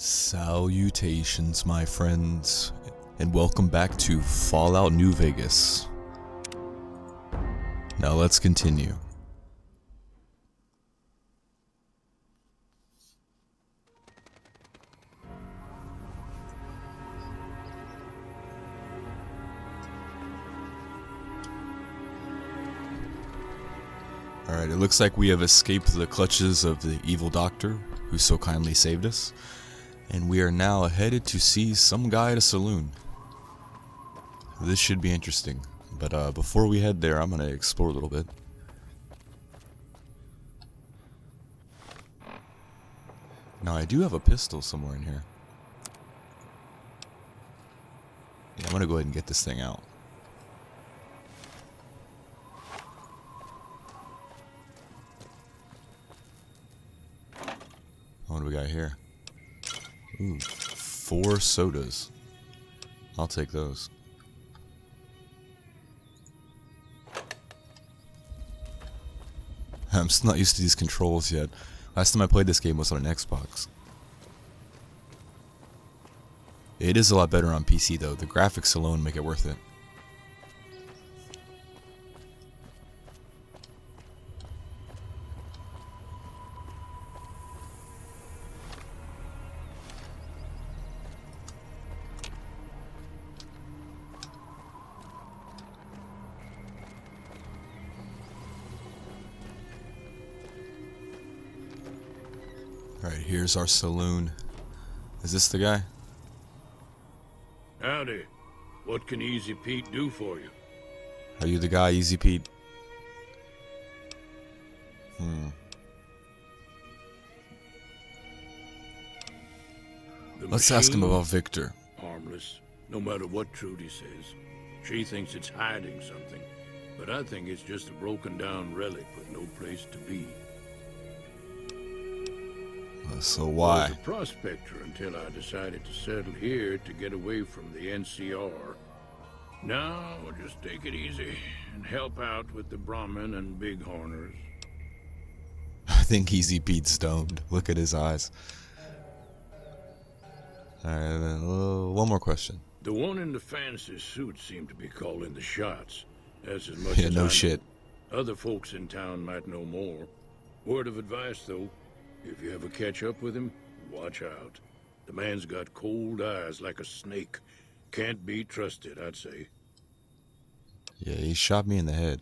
Salutations, my friends, and welcome back to Fallout New Vegas. Now let's continue. Alright, it looks like we have escaped the clutches of the evil doctor who so kindly saved us. And we are now headed to see some guy at a saloon. This should be interesting. But before we head there, I'm going to explore a little bit. Now, I do have a pistol somewhere in here. Yeah, I'm going to go ahead and get this thing out. What do we got here? Ooh, 4 sodas. I'll take those. I'm still not used to these controls yet. Last time I played this game was on an Xbox. It is a lot better on PC though. The graphics alone make it worth it. Alright, here's our saloon. Is this the guy? Howdy. What can Easy Pete do for you? Are you the guy, Easy Pete? Let's ask him about Victor. Harmless, no matter what Trudy says. She thinks it's hiding something, but I think it's just a broken down relic with no place to be. So why? I was a prospector until I decided to settle here to get away from the NCR. Now, we'll just take it easy and help out with the Brahmin and Bighorners. I think Easy Pete's stoned. Look at his eyes. Alright, one more question. The one in the fancy suit seemed to be calling the shots. That's as much Yeah, as no I shit. know. Other folks in town might know more. Word of advice, though. If you ever catch up with him, watch out. The man's got cold eyes like a snake. Can't be trusted, I'd say. Yeah, he shot me in the head.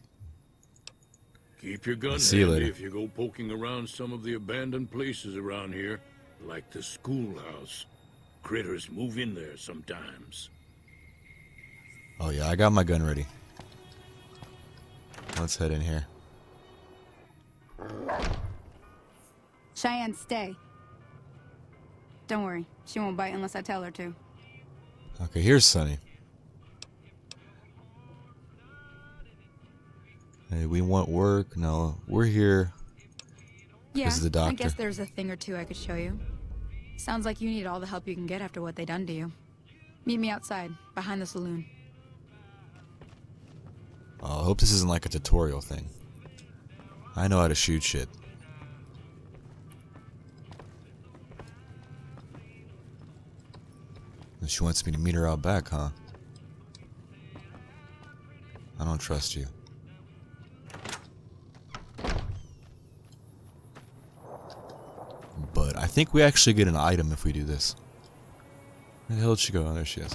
Keep your gun See you handy later. if you go poking around some of the abandoned places around here, like the schoolhouse. Critters move in there sometimes. Oh yeah, I got my gun ready. Let's head in here. Cheyenne, stay. Don't worry, she won't bite unless I tell her to. Okay, here's Sunny. Hey, we want work. No, we're here. Yeah, This is the doctor. I guess there's a thing or two I could show you. Sounds like you need all the help you can get after what they done to you. Meet me outside, behind the saloon. Oh, I hope this isn't like a tutorial thing. I know how to shoot shit. And she wants me to meet her out back, huh? I don't trust you. But I think we actually get an item if we do this. Where the hell did she go? Oh, there she is.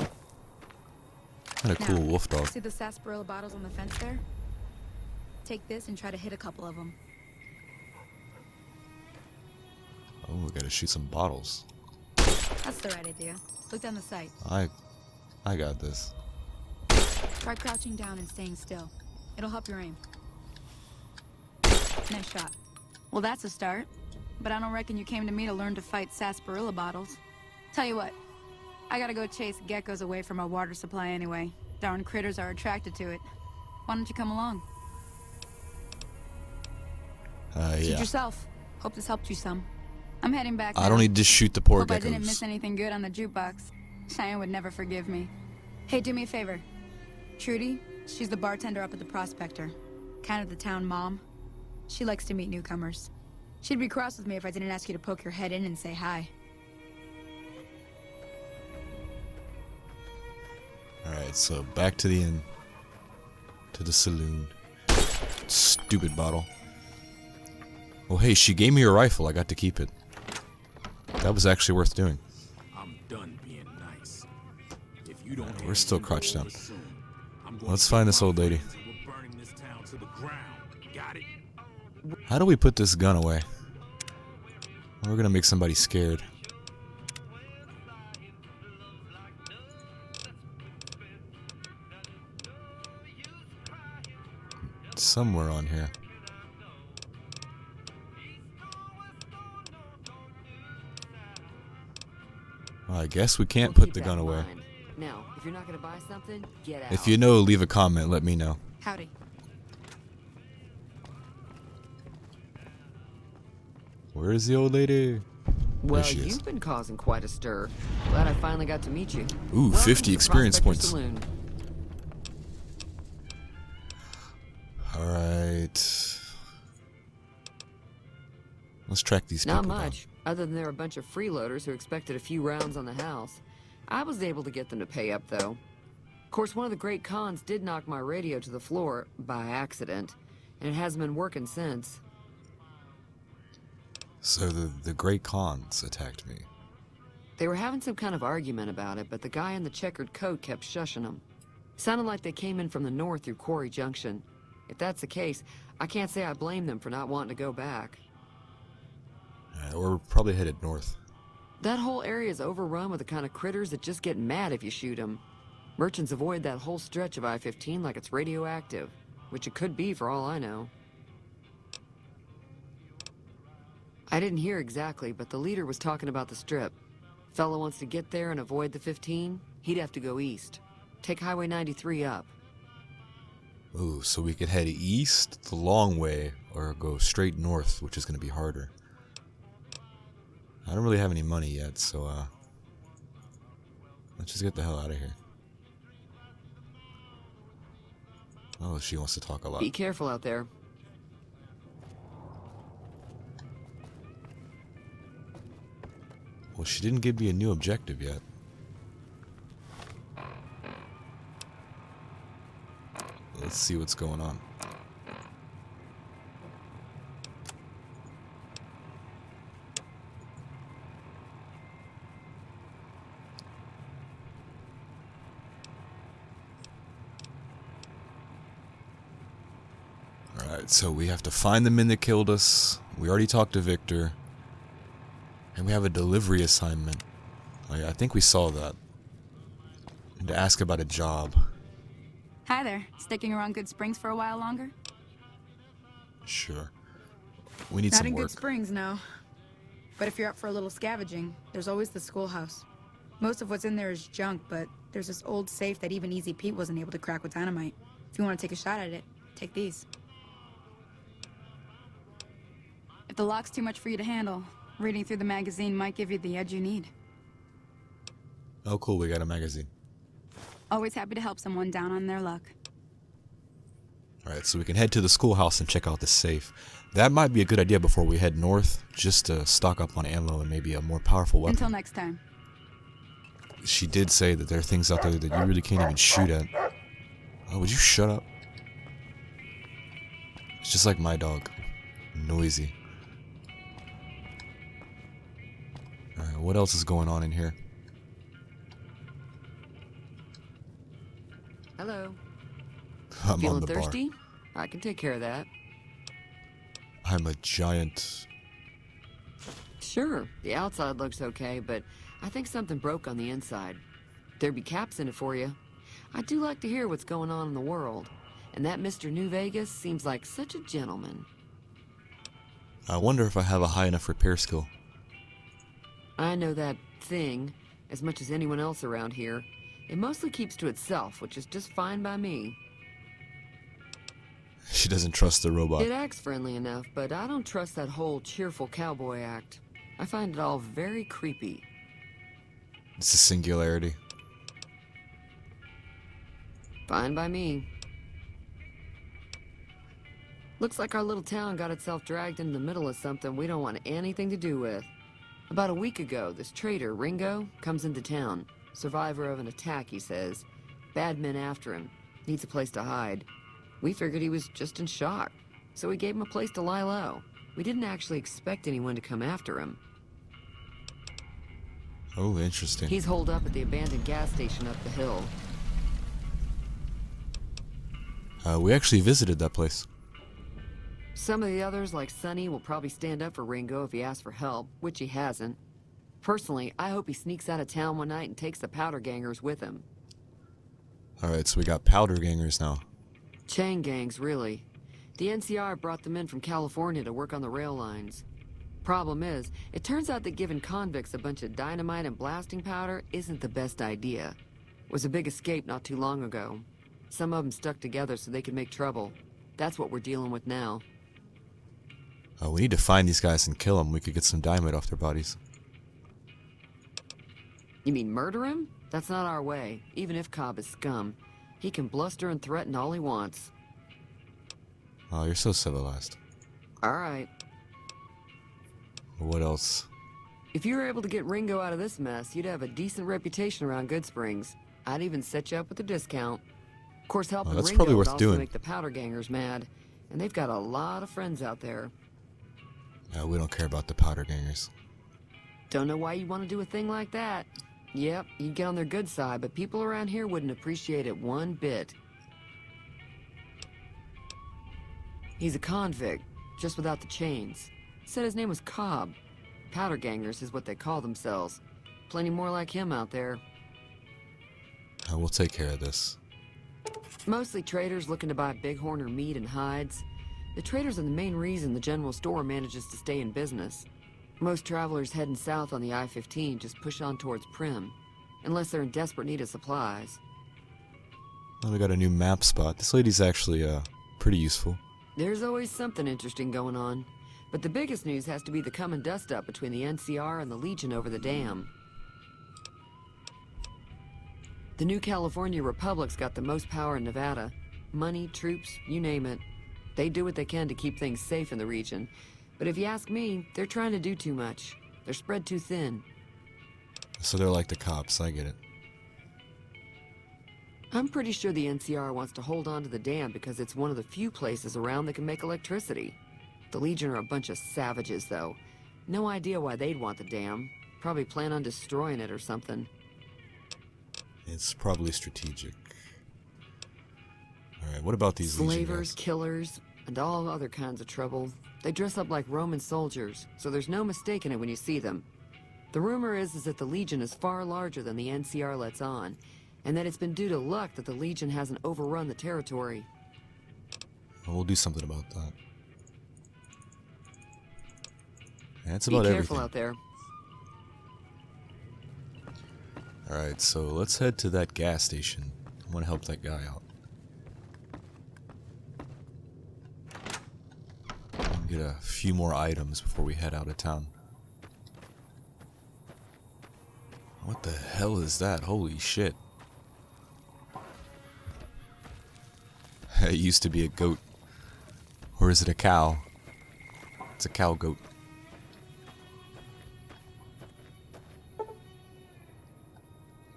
What a cool Now, wolf dog. See the sarsaparilla bottles on the fence there? Take this and try to hit a couple of them. Oh, we gotta shoot some bottles. That's the right idea. Look down the sight. I got this. Try crouching down and staying still. It'll help your aim. Nice shot. Well, that's a start. But I don't reckon you came to me to learn to fight sarsaparilla bottles. Tell you what, I gotta go chase geckos away from our water supply anyway. Darn critters are attracted to it. Why don't you come along? Shoot Yeah. yourself. Hope this helped you some. I'm heading back I now. don't need to shoot the poor Hope I didn't miss geckos. anything good on the jukebox. Cheyenne would never forgive me. Hey, do me a favor. Trudy, she's the bartender up at the Prospector. Kind of the town mom. She likes to meet newcomers. She'd be cross with me if I didn't ask you to poke your head in and say hi. Alright, so back to the inn. To the saloon. Stupid bottle. Oh hey, she gave me a rifle. I got to keep it. That was actually worth doing. I'm done being nice. If you don't We're still crouched down. Let's find this old lady. We're burning this town to the ground. Got it? How do we put this gun away? We're gonna make somebody scared. Somewhere on here. Well, I guess we can't put the gun away. Now, if you're not gonna buy something, get out. If you know, leave a comment. Let me know. Howdy. Where is the old lady? Well, she is. you've been causing quite a stir. Glad I finally got to meet you. Ooh, Welcome 50 to the experience Prospector points. Saloon. Alright. Let's track these people Not down. much, other than they're a bunch of freeloaders who expected a few rounds on the house. I was able to get them to pay up, though. Of course, one of the great cons did knock my radio to the floor by accident, and it hasn't been working since. So the great cons attacked me. They were having some kind of argument about it, but the guy in the checkered coat kept shushing them. Sounded like they came in from the north through Quarry Junction. If that's the case, I can't say I blame them for not wanting to go back. We're probably headed north. That whole area is overrun with the kind of critters that just get mad if you shoot them. Merchants avoid that whole stretch of I-15 like it's radioactive, which it could be for all I know. I didn't hear exactly, but the leader was talking about the strip. Fellow wants to get there and avoid the 15, he'd have to go east. Take Highway 93 up. Ooh, so we could head east the long way or go straight north, which is going to be harder. I don't really have any money yet, so let's just get the hell out of here. Oh, she wants to talk a lot. Be careful out there. Well, she didn't give me a new objective yet. Let's see what's going on. Alright, so we have to find the men that killed us. We already talked to Victor. And we have a delivery assignment. I think we saw that. And to ask about a job. Hi there. Sticking around Good Springs for a while longer? Sure. We need Not some in work. Good Springs, no. But if you're up for a little scavenging, there's always the schoolhouse. Most of what's in there is junk, but there's this old safe that even Easy Pete wasn't able to crack with dynamite. If you want to take a shot at it, take these. If the lock's too much for you to handle, reading through the magazine might give you the edge you need. Oh, cool. We got a magazine. Always happy to help someone down on their luck. Alright, so we can head to the schoolhouse and check out the safe. That might be a good idea before we head north, just to stock up on ammo and maybe a more powerful weapon. Until next time. She did say that there are things out there that you really can't even shoot at. Oh, would you shut up? It's just like my dog. Noisy. Alright, what else is going on in here? Hello. I'm on Feeling the thirsty? I can take care of that. bar. I'm a giant. Sure, the outside looks okay, but I think something broke on the inside. There'd be caps in it for you. I do like to hear what's going on in the world, and that Mr. New Vegas seems like such a gentleman. I wonder if I have a high enough repair skill. I know that thing as much as anyone else around here. It mostly keeps to itself, which is just fine by me. She doesn't trust the robot. It acts friendly enough, but I don't trust that whole cheerful cowboy act. I find it all very creepy. It's a singularity. Fine by me. Looks like our little town got itself dragged into the middle of something we don't want anything to do with. About a week ago, this trader, Ringo, comes into town. Survivor of an attack, he says. Bad men after him. Needs a place to hide. We figured he was just in shock, so we gave him a place to lie low. We didn't actually expect anyone to come after him. Oh, interesting. He's holed up at the abandoned gas station up the hill. We actually visited that place. Some of the others, like Sonny, will probably stand up for Ringo if he asks for help, which he hasn't. Personally, I hope he sneaks out of town one night and takes the powder gangers with him. Alright, so we got powder gangers now. Chain gangs, really. The NCR brought them in from California to work on the rail lines. Problem is, it turns out that giving convicts a bunch of dynamite and blasting powder isn't the best idea. Was a big escape not too long ago. Some of them stuck together so they could make trouble. That's what we're dealing with now. We need to find these guys and kill them. We could get some dynamite off their bodies. You mean murder him? That's not our way, even if Cobb is scum. He can bluster and threaten all he wants. Oh, you're so civilized. Alright. What else? If you were able to get Ringo out of this mess, you'd have a decent reputation around Good Springs. I'd even set you up with a discount. Of course, helping that's Ringo probably would worth also doing. make the powder gangers mad. And they've got a lot of friends out there. We don't care about the powder gangers. Don't know why you want to do a thing like that. Yep, you'd get on their good side, but people around here wouldn't appreciate it one bit. He's a convict, just without the chains. Said his name was Cobb. Powder gangers is what they call themselves. Plenty more like him out there. We'll take care of this. Mostly traders looking to buy bighorn or meat and hides. The traders are the main reason the general store manages to stay in business. Most travelers heading south on the I-15 just push on towards Prim, unless they're in desperate need of supplies. Oh, we got a new map spot. This lady's actually pretty useful. There's always something interesting going on. But the biggest news has to be the come and dust up between the NCR and the Legion over the dam. The new California Republic's got the most power in Nevada. Money, troops, you name it. They do what they can to keep things safe in the region. But if you ask me, they're trying to do too much. They're spread too thin. So they're like the cops, I get it. I'm pretty sure the NCR wants to hold on to the dam because it's one of the few places around that can make electricity. The Legion are a bunch of savages, though. No idea why they'd want the dam. Probably plan on destroying it or something. It's probably strategic. Alright, what about these Legion Slavers, guys? killers, and all other kinds of trouble. They dress up like Roman soldiers, so there's no mistaking it when you see them. The rumor is that the Legion is far larger than the NCR lets on, and that it's been due to luck that the Legion hasn't overrun the territory. We'll do something about that. That's Be about careful everything. out there. Alright, so let's head to that gas station. I want to help that guy out. Get a few more items before we head out of town. What the hell is that? Holy shit. It used to be a goat. Or is it a cow? It's a cow goat.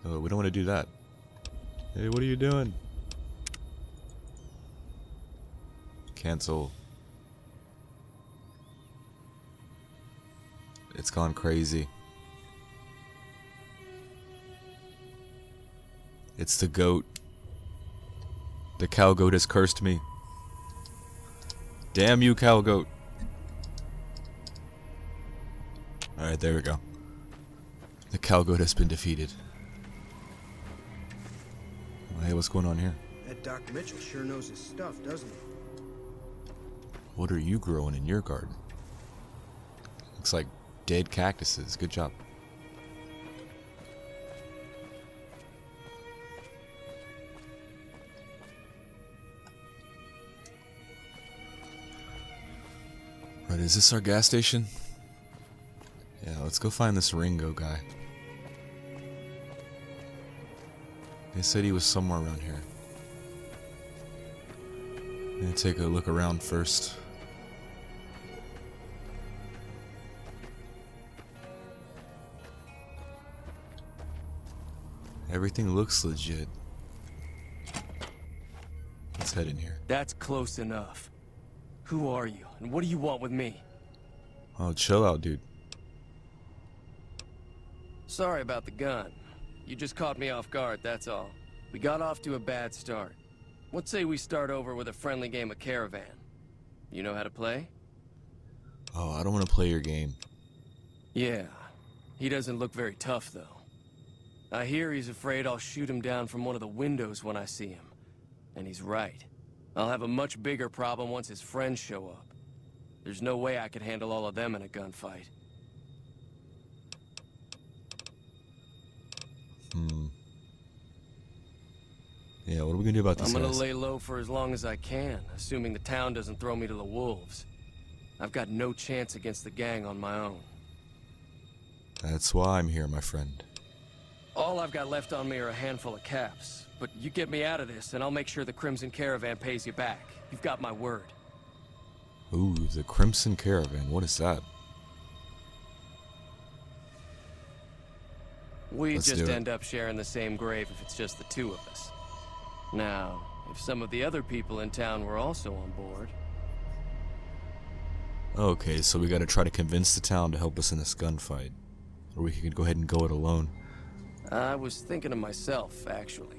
Oh, we don't want to do that. Hey, what are you doing? Cancel. It's gone crazy. It's the goat. The cow goat has cursed me. Damn you, cow goat. Alright, there we go. The cow goat has been defeated. Hey, what's going on here? That Doc Mitchell sure knows his stuff, doesn't he? What are you growing in your garden? Looks like dead cactuses. Good job. Right, is this our gas station? Yeah, let's go find this Ringo guy. They said he was somewhere around here. I'm gonna take a look around first. Everything looks legit. Let's head in here. That's close enough. Who are you, and what do you want with me? Oh, chill out, dude. Sorry about the gun. You just caught me off guard, that's all. We got off to a bad start. Let's say we start over with a friendly game of Caravan. You know how to play? Oh, I don't want to play your game. Yeah. He doesn't look very tough, though. I hear he's afraid I'll shoot him down from one of the windows when I see him. And he's right. I'll have a much bigger problem once his friends show up. There's no way I could handle all of them in a gunfight. Yeah, what are we gonna do about this? I'm gonna guys? lay low for as long as I can, assuming the town doesn't throw me to the wolves. I've got no chance against the gang on my own. That's why I'm here, my friend. All I've got left on me are a handful of caps. But you get me out of this, and I'll make sure the Crimson Caravan pays you back. You've got my word. Ooh, the Crimson Caravan. What is that? We Let's just do it. end up sharing the same grave if it's just the two of us. Now, if some of the other people in town were also on board... Okay, so we gotta try to convince the town to help us in this gunfight. Or we could go ahead and go it alone. I was thinking of myself, actually.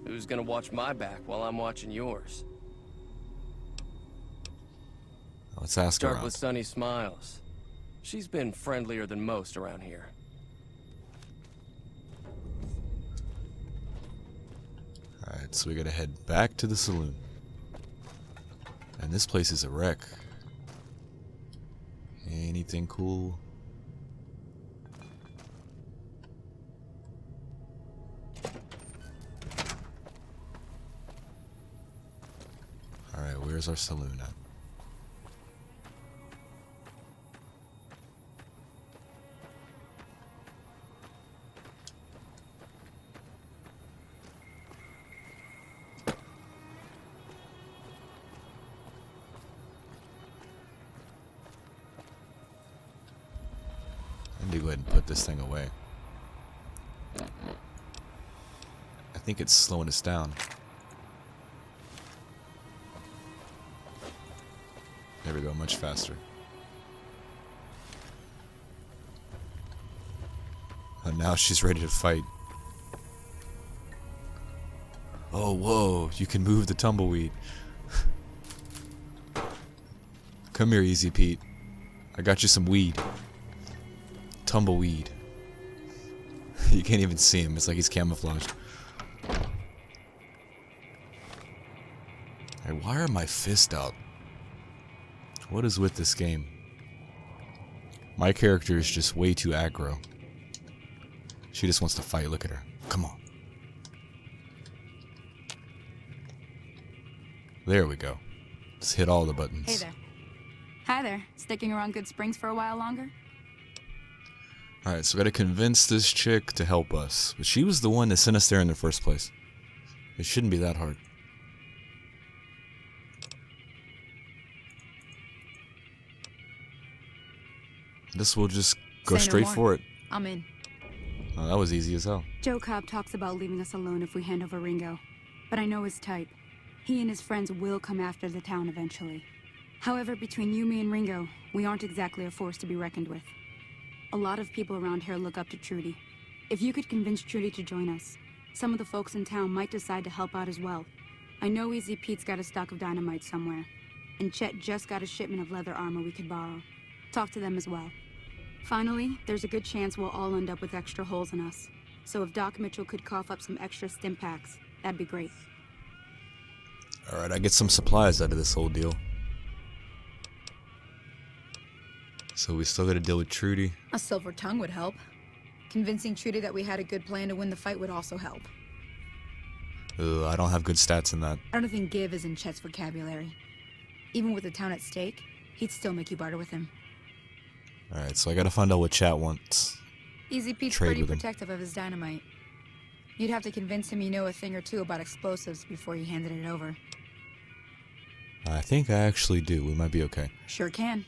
Who's gonna watch my back while I'm watching yours? Let's ask Start around. with Sunny Smiles. She's been friendlier than most around here. Alright, so we gotta head back to the saloon. And this place is a wreck. Anything cool? Alright, where's our saloon at? I need to go ahead and put this thing away. I think it's slowing us down. There we go, much faster. Oh, now she's ready to fight. Oh, whoa, you can move the tumbleweed. Come here, Easy Pete. I got you some weed. Tumbleweed. You can't even see him, it's like he's camouflaged. Hey, why are my fists out? What is with this game? My character is just way too aggro. She just wants to fight. Look at her. Come on. There we go. Let's hit all the buttons. Hey there. Hi there. Sticking around Good Springs for a while longer? Alright, so we gotta convince this chick to help us. But she was the one that sent us there in the first place. It shouldn't be that hard. This will just go Say no straight more. for it. I'm in. Oh, that was easy as hell. Joe Cobb talks about leaving us alone if we hand over Ringo. But I know his type. He and his friends will come after the town eventually. However, between you, me, and Ringo, we aren't exactly a force to be reckoned with. A lot of people around here look up to Trudy. If you could convince Trudy to join us, some of the folks in town might decide to help out as well. I know Easy Pete's got a stock of dynamite somewhere, and Chet just got a shipment of leather armor we could borrow. Talk to them as well. Finally, there's a good chance we'll all end up with extra holes in us. So if Doc Mitchell could cough up some extra stim packs, that'd be great. Alright, I get some supplies out of this whole deal. So we still gotta deal with Trudy. A silver tongue would help. Convincing Trudy that we had a good plan to win the fight would also help. Ugh, I don't have good stats in that. I don't think give is in Chet's vocabulary. Even with the town at stake, he'd still make you barter with him. Alright, so I gotta find out what Chat wants. Easy Pete's Trade pretty with him. protective of his dynamite. You'd have to convince him you know a thing or two about explosives before you handed it over. I think I actually do. We might be okay. Sure can.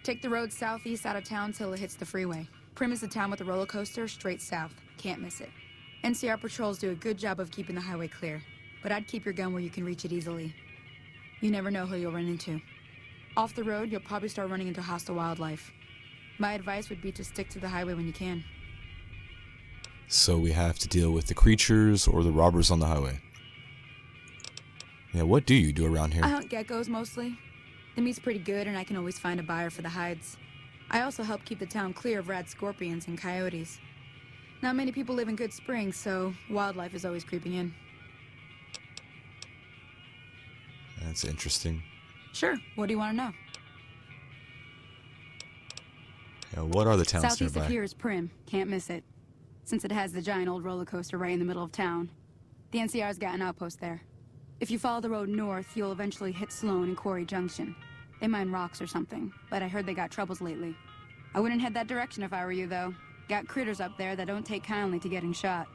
Take the road southeast out of town till it hits the freeway. Prim is the town with the roller coaster straight south. Can't miss it. NCR patrols do a good job of keeping the highway clear. but I'd keep your gun where you can reach it easily. You never know who you'll run into. Off the road, you'll probably start running into hostile wildlife. My advice would be to stick to the highway when you can. So we have to deal with the creatures or the robbers on the highway. Yeah, what do you do around here? I hunt geckos mostly. The meat's pretty good and I can always find a buyer for the hides. I also help keep the town clear of rad scorpions and coyotes. Not many people live in Good Springs, so wildlife is always creeping in. That's interesting. Sure, what do you want to know? Yeah, what are the towns Southeast nearby? of here is Prim. Can't miss it. Since it has the giant old roller coaster right in the middle of town. The NCR's got an outpost there. If you follow the road north, you'll eventually hit Saloon and Quarry Junction. They mine rocks or something, but I heard they got troubles lately. I wouldn't head that direction if I were you, though. Got critters up there that don't take kindly to getting shot.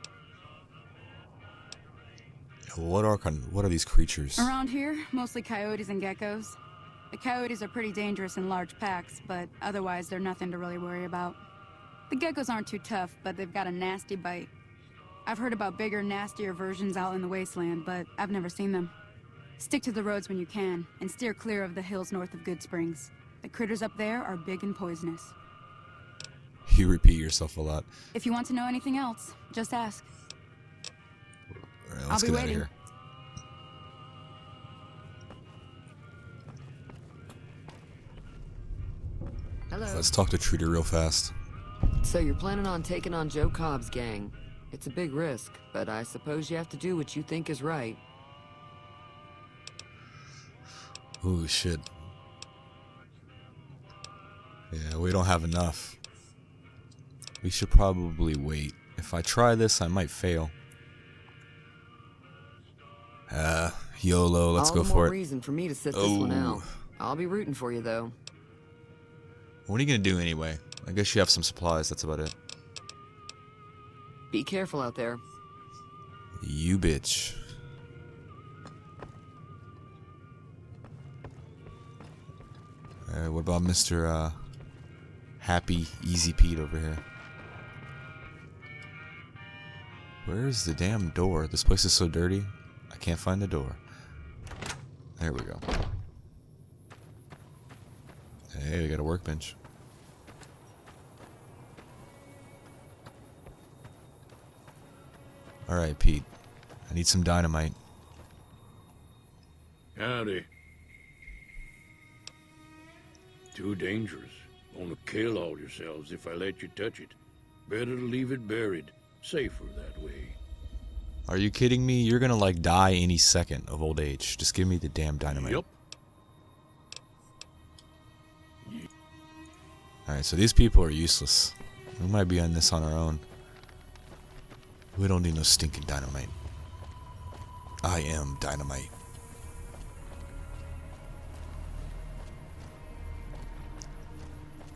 What are these creatures? Around here, mostly coyotes and geckos. The coyotes are pretty dangerous in large packs, but otherwise they're nothing to really worry about. The geckos aren't too tough, but they've got a nasty bite. I've heard about bigger, nastier versions out in the wasteland, but I've never seen them. Stick to the roads when you can, and steer clear of the hills north of Good Springs. The critters up there are big and poisonous. You repeat yourself a lot. If you want to know anything else, just ask. All right, let's I'll be get out of waiting. here. Hello. Let's talk to Trudy real fast. So you're planning on taking on Joe Cobb's gang. It's a big risk, but I suppose you have to do what you think is right. Ooh, shit. Yeah, we don't have enough. We should probably wait. If I try this, I might fail. YOLO, let's All go the for more it. reason for me to sit this one Oh. out. I'll be rooting for you, though. What are you gonna do anyway? I guess you have some supplies, that's about it. Be careful out there. You bitch. Alright, what about Mr. Happy Easy Pete over here? Where's the damn door? This place is so dirty. I can't find the door. There we go. Hey, we got a workbench. Alright, Pete. I need some dynamite. Howdy. Too dangerous. Gonna kill all yourselves if I let you touch it. Better to leave it buried. Safer that way. Are you kidding me? You're gonna like die any second of old age. Just give me the damn dynamite. Yup. Alright, so these people are useless. We might be on this on our own. We don't need no stinking dynamite. I am dynamite.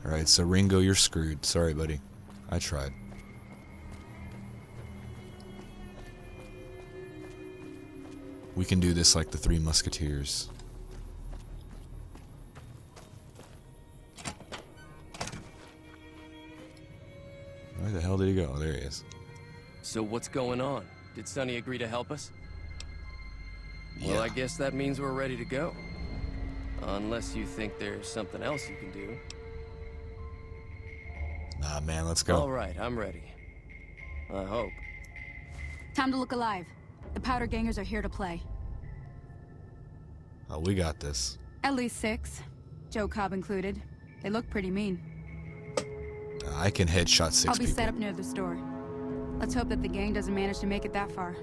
Alright, so Ringo, you're screwed. Sorry, buddy. I tried. We can do this like the Three Musketeers. Where the hell did he go? Oh, there he is. So what's going on? Did Sonny agree to help us? Yeah. Well, I guess that means we're ready to go. Unless you think there's something else you can do. Nah, man, let's go. All right, I'm ready. I hope. Time to look alive. The powder gangers are here to play. Oh, we got this. At least 6. Joe Cobb included. They look pretty mean. I can headshot 6 I'll be people. set up near the store. Let's hope that the gang doesn't manage to make it that far.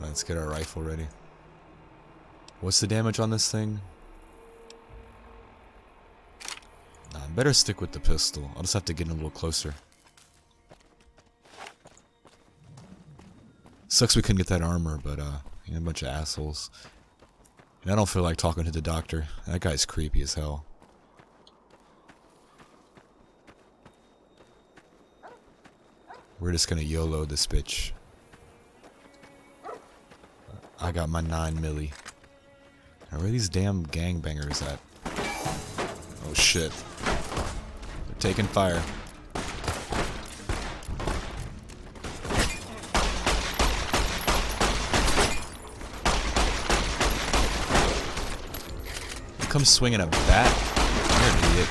Let's get our rifle ready. What's the damage on this thing? Nah, I better stick with the pistol. I'll just have to get in a little closer. Sucks we couldn't get that armor, but a bunch of assholes. And I don't feel like talking to the doctor. That guy's creepy as hell. We're just gonna YOLO this bitch. I got my 9 milli. Now, where are these damn gangbangers at? Oh shit. taking fire. Come swinging a bat. You're an idiot.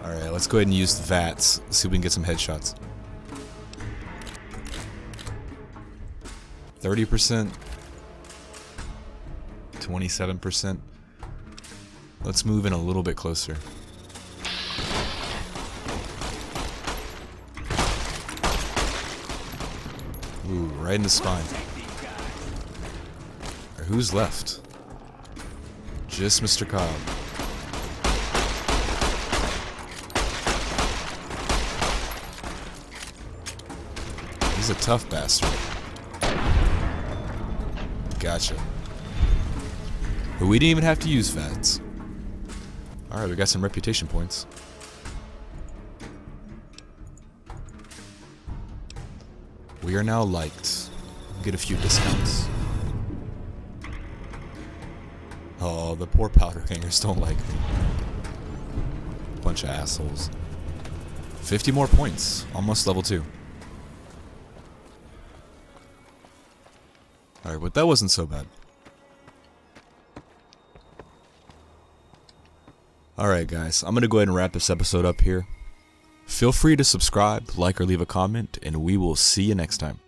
Alright, let's go ahead and use the VATS. Let's see if we can get some headshots. 30%. 27%. Let's move in a little bit closer. Ooh, right in the spine. Right, who's left? Just Mr. Cobb. He's a tough bastard. Gotcha. But we didn't even have to use VATS. Alright, we got some reputation points. We are now liked. Get a few discounts. Oh, the poor powder gangers don't like me. Bunch of assholes. 50 more points. Almost level 2. Alright, but that wasn't so bad. Alright guys, I'm gonna go ahead and wrap this episode up here. Feel free to subscribe, like, or leave a comment, and we will see you next time.